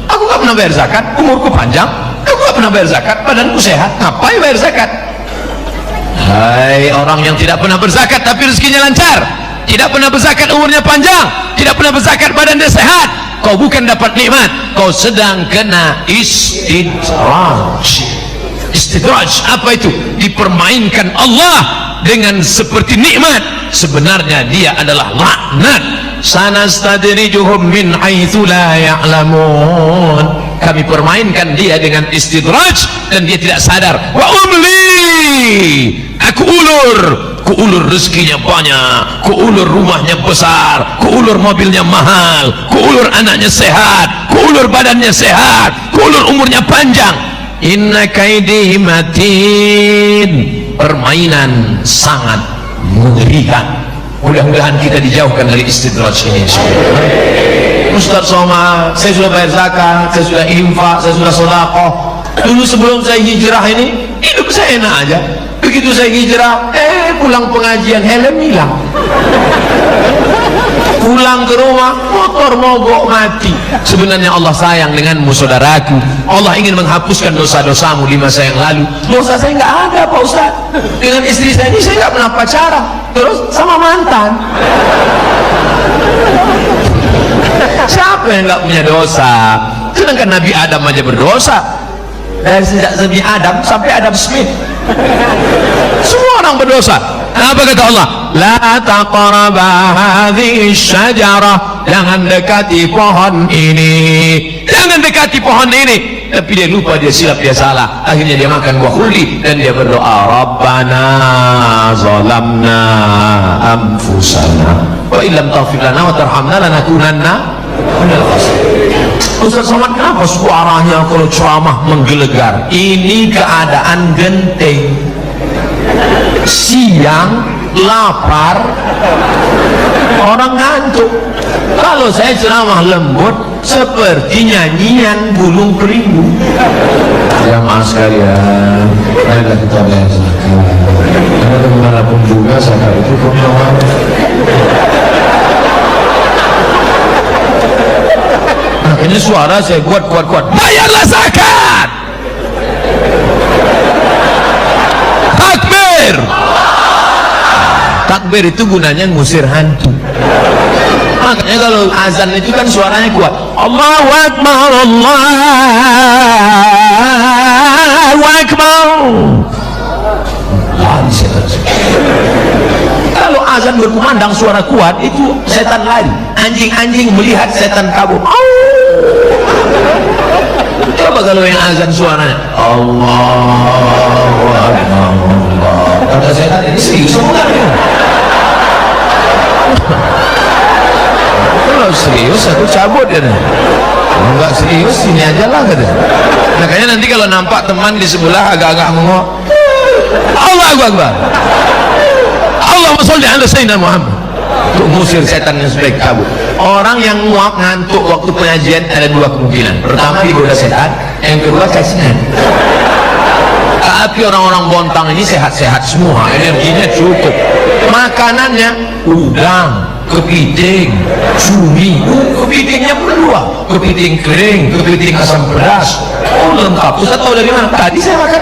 A: aku gak pernah bayar zakat, umurku panjang, aku gak pernah bayar zakat, badanku sehat, ngapain bayar zakat? Hai orang yang tidak pernah berzakat tapi rezekinya lancar, tidak pernah berzakat umurnya panjang, tidak pernah berzakat badan dia sehat, kau bukan dapat nikmat, kau sedang kena istidraj. Istidraj apa itu? Dipermainkan Allah dengan seperti nikmat, sebenarnya dia adalah laknat. Sanastadrijuhum min haitsu la ya'lamun. Kami permainkan dia dengan istidraj dan dia tidak sadar. Wa umli, aku ulur rezekinya banyak, kuulur rumahnya besar, kuulur mobilnya mahal, kuulur anaknya sehat, kuulur badannya sehat, kuulur umurnya panjang. Inna kaidi matin. Permainan sangat mengerikan. Mudah-mudahan kita dijauhkan dari istidraj ini. Ustaz Somad, saya sudah bayar zakat, saya sudah infak, saya sudah sedekah. Dulu sebelum saya hijrah ini hidup saya enak aja. Begitu saya hijrah, pulang pengajian helm hilang. Pulang ke rumah motor mogok mati. Sebenarnya Allah sayang denganmu saudaraku. Allah ingin menghapuskan dosa-dosamu di masa yang lalu. Dosa saya nggak ada Pak Ustaz. Dengan istri saya ini saya nggak pernah pacaran, terus sama mantan. Siapa yang nggak punya dosa? Sedangkan Nabi Adam aja berdosa. Dari sejak Nabi Adam sampai Adam Smith, semua orang berdosa. Apa kata Allah? La taqraba hadhihi syajarah. Jangan dekati pohon ini. Jangan dekati pohon ini. Tapi dia lupa, dia silap, dia salah. Akhirnya dia makan buah khuldi dan dia berdoa, Rabbana zalamna anfusana wa illam taghfir lana wa tarhamna lanakunanna minal khasirin. Ustaz Somad, kenapa suaranya kalau ceramah menggelegar? Ini keadaan genting. Siang lapar, orang ngantuk. Kalau saya ceramah lembut seperti nyanyian burung perindu. Jamaah sekalian, marilah kita bayar zakat. Karena bagaimanapun juga zakat itu keutamaan. Nah, ini suara saya kuat. Bayarlah zakat. Takbir. Takbir itu gunanya ngusir hantu. Makanya kalau azan itu kan suaranya kuat. Allahu Akbar, Allahu Akbar. Lari setan. Kalau azan berkumandang suara kuat, itu setan lari. Anjing-anjing melihat setan kabur. Coba kalau yang azan suaranya Allahu Akbar, Allah. Kata setan ini serius sebenarnya. Kalau serius aku cabut ya. Kalau enggak serius sini aja lah kata. Nah makanya nanti kalau nampak teman di sebelah agak-agak mengok, Allahu Akbar, Allahumma sholli ala sayyidina Muhammad, untuk ngusir setan yang sebaik kabur. Orang yang nguap ngantuk waktu pengajian ada dua kemungkinan. Pertama digoda setan, yang kedua cacingan. Tapi orang-orang Bontang ini sehat-sehat semua, energinya cukup, makanannya udang, kepiting, cumi, kepitingnya pun dua, kepiting kering, kepiting asam pedas, lengkap. Ustaz tahu dari mana? Tadi saya makan.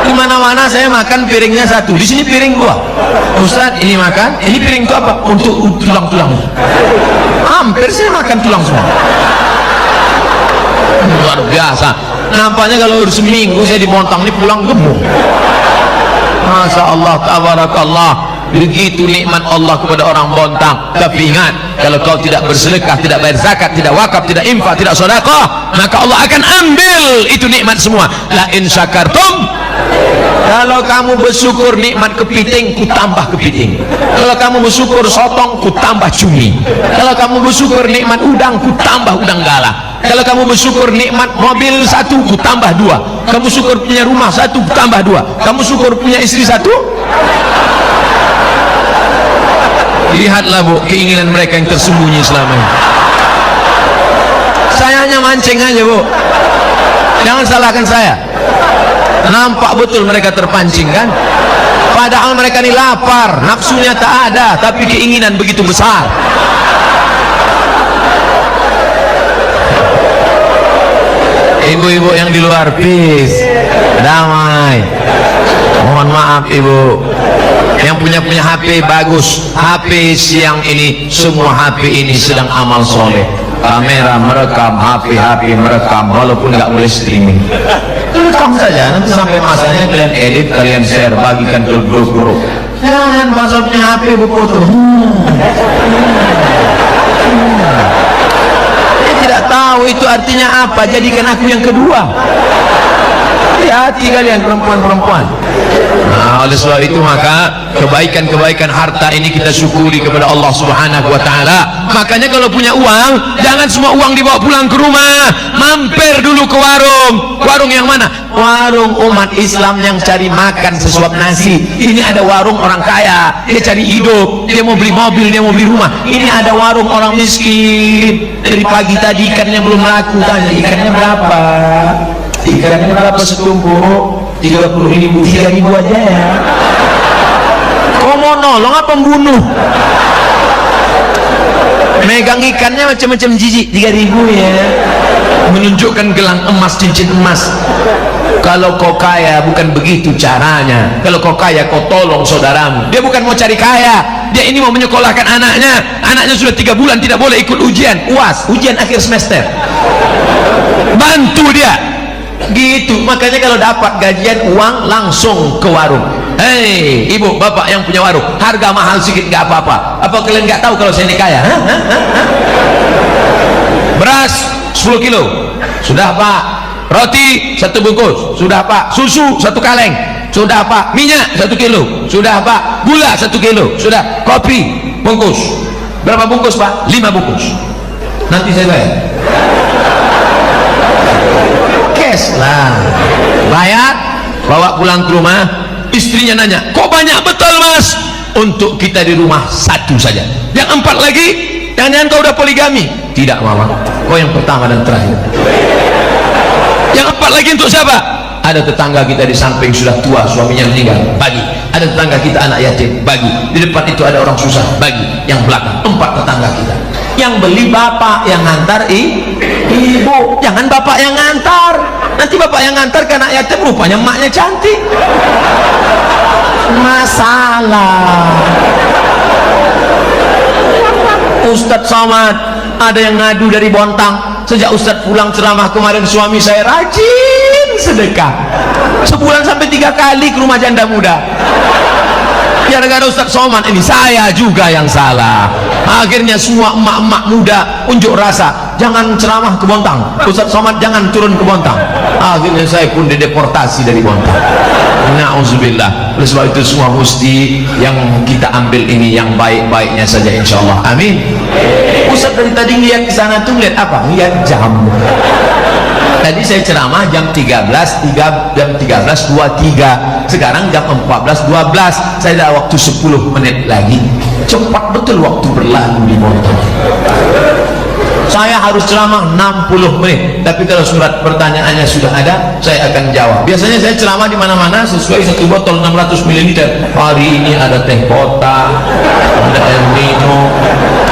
A: Di mana-mana saya makan piringnya satu, di sini piring dua. Ustaz ini makan, ini piring itu apa? Untuk tulang-tulang. Hampir saya makan tulang semua. Luar biasa. Nampaknya kalau seminggu saya di Bontang ini pulang gemuk. Masya Allah, tabarakallah. Begitu nikmat Allah kepada orang Bontang. Tapi ingat, kalau kau tidak bersedekah, tidak bayar zakat, tidak wakaf, tidak infak, tidak sedekah, maka Allah akan ambil itu nikmat semua. La in syakartum, kalau kamu bersyukur nikmat kepiting, ku tambah kepiting. Kalau kamu bersyukur sotong, ku tambah cumi. Kalau kamu bersyukur nikmat udang, ku tambah udang galah. Kalau kamu bersyukur nikmat mobil satu, ku tambah dua. Kamu syukur punya rumah satu, ku tambah dua. Kamu syukur punya istri satu. Lihatlah bu, keinginan mereka yang tersembunyi selama ini. Saya hanya mancing aja bu, jangan salahkan saya. Nampak betul mereka terpancing kan, padahal mereka ini lapar, nafsunya tak ada, tapi keinginan begitu besar. Ibu-ibu yang di luar, peace, damai. Mohon maaf ibu yang punya HP bagus, HP siang ini, semua HP ini sedang amal soleh, kamera merekam, HP merekam, walaupun nggak boleh streaming, rekam saja, nanti sampai masanya kalian edit, kalian share, bagikan ke grup-grup. Jangan pasal punya HP berfoto. Dia tidak tahu itu artinya apa, jadikan aku yang kedua. Hati-hati kalian perempuan-perempuan. Nah, oleh sebab itu maka kebaikan-kebaikan harta ini kita syukuri kepada Allah Subhanahu wa taala. Makanya kalau punya uang, jangan semua uang dibawa pulang ke rumah. Mampir dulu ke warung. Warung yang mana? Warung umat Islam yang cari makan sesuap nasi. Ini ada warung orang kaya, dia cari hidup, dia mau beli mobil, dia mau beli rumah. Ini ada warung orang miskin. Dari pagi tadi ikannya belum laku, tanya ikannya berapa? Ikannya berapa setumpuk? 30.000, 3.000 aja ya. Kau mau nolong apa pembunuh? Megang ikannya macam-macam jijik, 3.000 ya. Menunjukkan gelang emas, cincin emas. Kalau kau kaya bukan begitu caranya. Kalau kau kaya kau tolong saudaramu. Dia bukan mau cari kaya, dia ini mau menyekolahkan anaknya. Anaknya sudah 3 bulan tidak boleh ikut ujian UAS, ujian akhir semester. Bantu dia. Gitu, makanya kalau dapat gajian uang langsung ke warung. Hei ibu bapak yang punya warung, harga mahal sedikit nggak apa-apa. Apa kalian nggak tahu kalau saya ini kaya? Beras 10 kilo sudah pak, roti 1 bungkus sudah pak, susu 1 kaleng sudah pak, minyak 1 kilo sudah pak, gula 1 kilo sudah, kopi bungkus berapa bungkus pak? 5 bungkus. Nanti saya bayar. Lah, bayar, bawa pulang ke rumah. Istrinya nanya, kok banyak betul mas? Untuk kita di rumah 1 saja. Yang 4 lagi, jangan-jangan kau udah poligami? Tidak mama, kau yang pertama dan terakhir. Yang 4 lagi untuk siapa? Ada tetangga kita di samping sudah tua, suaminya meninggal, bagi. Ada tetangga kita anak yatim, bagi. Di depan itu ada orang susah, bagi. Yang belakang 4 tetangga kita. Yang beli bapak, yang ngantar ibu. Jangan bapak yang ngantar, nanti bapak yang ngantar ke anak yatim, rupanya emaknya cantik. Masalah. Ustadz Somad, ada yang ngadu dari Bontang. Sejak Ustadz pulang ceramah kemarin, suami saya rajin sedekah. Sebulan sampai 3 kali ke rumah janda muda. Gara-gara Ustadz Somad ini, saya juga yang salah. Akhirnya semua emak-emak muda unjuk rasa, jangan ceramah ke Bontang, Ustaz Somad jangan turun ke Bontang. Akhirnya saya pun dideportasi dari Bontang. Na'udzubillah. Oleh sebab itu semua mesti yang kita ambil ini yang baik-baiknya saja, insyaallah. Amin. Ustaz dari tadi lihat ke sana tuh lihat apa? Lihat jam. Tadi saya ceramah jam 13.23. Sekarang jam 14.12. Saya ada waktu 10 menit lagi. Cepat betul waktu berlalu di Bontang. Saya harus ceramah 60 menit, tapi kalau surat pertanyaannya sudah ada, saya akan jawab. Biasanya saya ceramah di mana-mana sesuai satu botol 600 ml. Hari ini ada teh kota, ada air minum,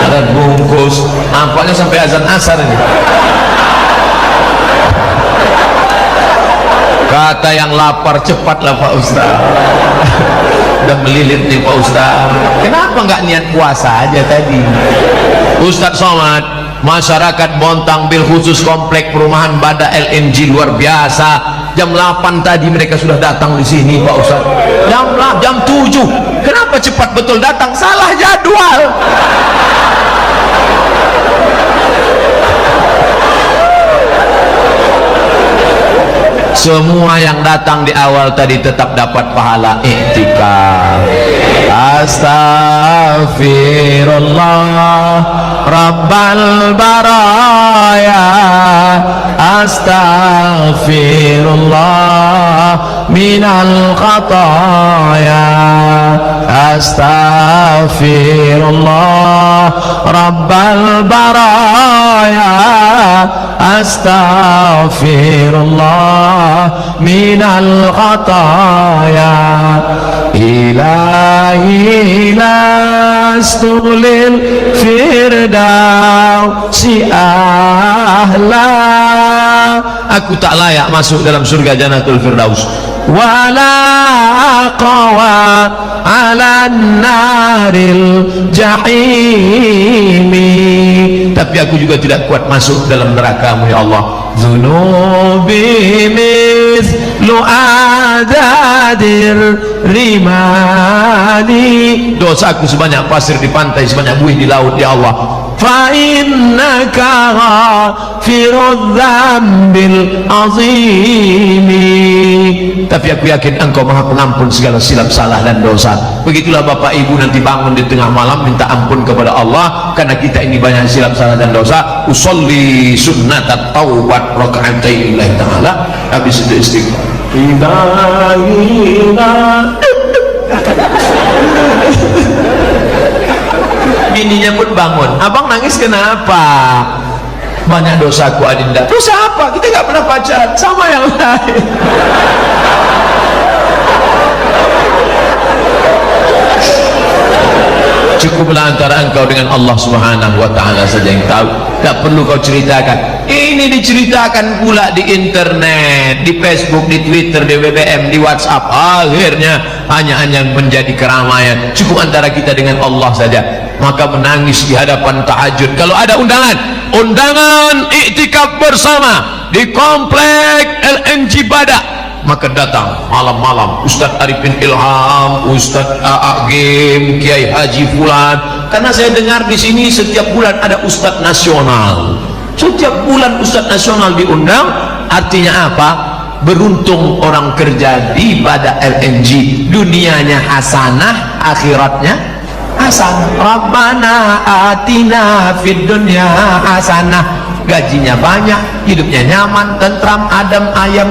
A: ada bungkus. Nampaknya sampai azan asar ini. Kata yang lapar, cepatlah Pak Ustaz. Udah melilit nih Pak Ustaz. Kenapa nggak niat puasa aja tadi? Ustaz Somad, masyarakat Bontang bil khusus komplek perumahan Bada LNG luar biasa. Jam 8 tadi mereka sudah datang di sini Pak Ustaz. Jam 7. Kenapa cepat betul datang? Salah jadwal. Semua yang datang di awal tadi tetap dapat pahala i'tikaf. Astaghfirullah Rabbal baraya, astaghfirullah minal khataya, astaghfirullah Rabbal baraya, astaghfirullah minal khataya. Ilahi lastughlil firdausi ahla. Aku tak layak masuk dalam surga Jannatul Firdaus. Wala aqwa ala naril jahimi. Tapi aku juga tidak kuat masuk dalam neraka-Mu ya Allah. Dzunubi mithlu adadir rimani. Dosaku sebanyak pasir di pantai, sebanyak buih di laut ya Allah. Fa innaka ghafirudz dzambil azimi. Tapi aku yakin Engkau Maha Pengampun segala silap salah dan dosa. Begitulah Bapak Ibu nanti bangun di tengah malam minta ampun kepada Allah karena kita ini banyak silap salah dan dosa. Usolli sunnatat taubat raka'atain lillahi ta'ala. Habis itu istighfar. Bininya pun bangun. Abang nangis kenapa? Banyak dosaku Adinda. Dosa apa? Kita nggak pernah pacaran sama yang lain. Cukuplah antara engkau dengan Allah Subhanahu wa ta'ala saja yang tahu. Tak perlu kau ceritakan. Ini diceritakan pula di internet, di Facebook, di Twitter, di BBM, di WhatsApp. Akhirnya hanya menjadi keramaian. Cukup antara kita dengan Allah saja. Maka menangis di hadapan tahajud. Kalau ada undangan iktikaf bersama di komplek LNG Bada, maka datang malam-malam Ustaz Arifin Ilham, Ustaz Agim, Kiai Haji Fulan. Karena saya dengar di sini setiap bulan ada Ustaz nasional. Setiap bulan Ustaz nasional diundang. Artinya apa? Beruntung orang kerja di Bada LNG. Dunianya hasanah, akhiratnya hasanah. Rabbana atina fid dunya hasanah. Gajinya banyak, hidupnya nyaman, tentram, adem, ayem,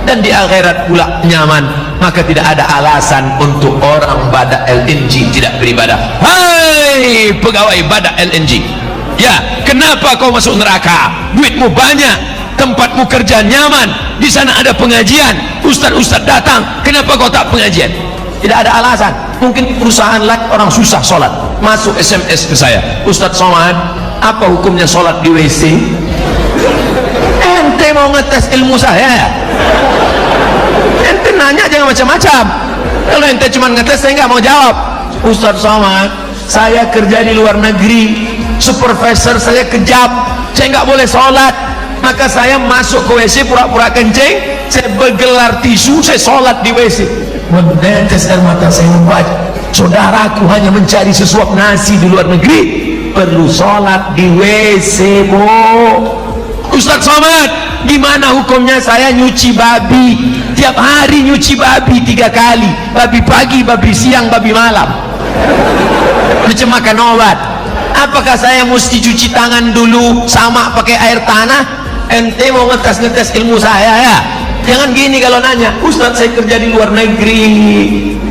A: dan di akhirat pula nyaman. Maka tidak ada alasan untuk orang Bada LNG tidak beribadah. Hai pegawai Bada LNG, ya kenapa kau masuk neraka? Duitmu banyak, tempatmu kerja nyaman, di sana ada pengajian, ustaz-ustaz datang, kenapa kau tak pengajian? Tidak ada alasan. Mungkin perusahaan lain orang susah sholat, masuk SMS ke saya, Ustaz Somad, apa hukumnya sholat di WC? Ente mau ngetes ilmu saya? Ente nanya jangan macam-macam. Kalau ente cuma ngetes, saya nggak mau jawab. Ustaz Somad, saya kerja di luar negeri, supervisor saya kejam, saya nggak boleh sholat. Maka saya masuk ke WC pura-pura kencing, saya bergelar tisu, saya sholat di WC. Menetes air mata saya membaca, saudaraku hanya mencari sesuap nasi di luar negeri, perlu sholat di WC, Bu. Ustaz Somad, gimana hukumnya saya nyuci babi? Tiap hari nyuci babi 3 kali, babi pagi, babi siang, babi malam, macam makan obat. Apakah saya mesti cuci tangan dulu sama pakai air tanah? Ente mau ngetes ilmu saya ya? Jangan gini kalau nanya, Ustaz saya kerja di luar negeri,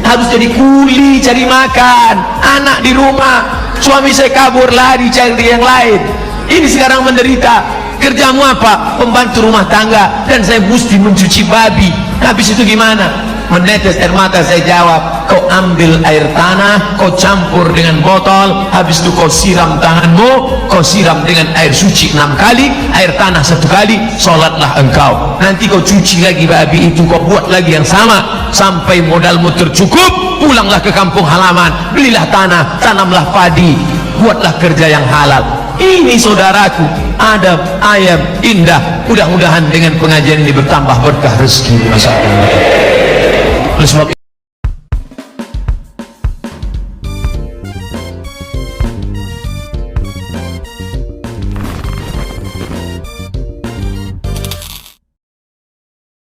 A: harus jadi kuli cari makan, anak di rumah, suami saya kabur lari cari yang lain, ini sekarang menderita. Kerjamu apa? Pembantu rumah tangga, dan saya mesti mencuci babi. Habis itu gimana? Menetes air mata. Saya jawab, kau ambil air tanah, kau campur dengan botol, habis itu kau siram tanganmu, kau siram dengan air suci 6 kali, air tanah 1 kali, sholatlah engkau. Nanti kau cuci lagi babi itu, kau buat lagi yang sama sampai modalmu tercukup. Pulanglah ke kampung halaman, belilah tanah, tanamlah padi, buatlah kerja yang halal. Ini saudaraku, adab, ayam, indah. Mudah-mudahan dengan pengajian ini bertambah berkah rezeki. Masya Allah.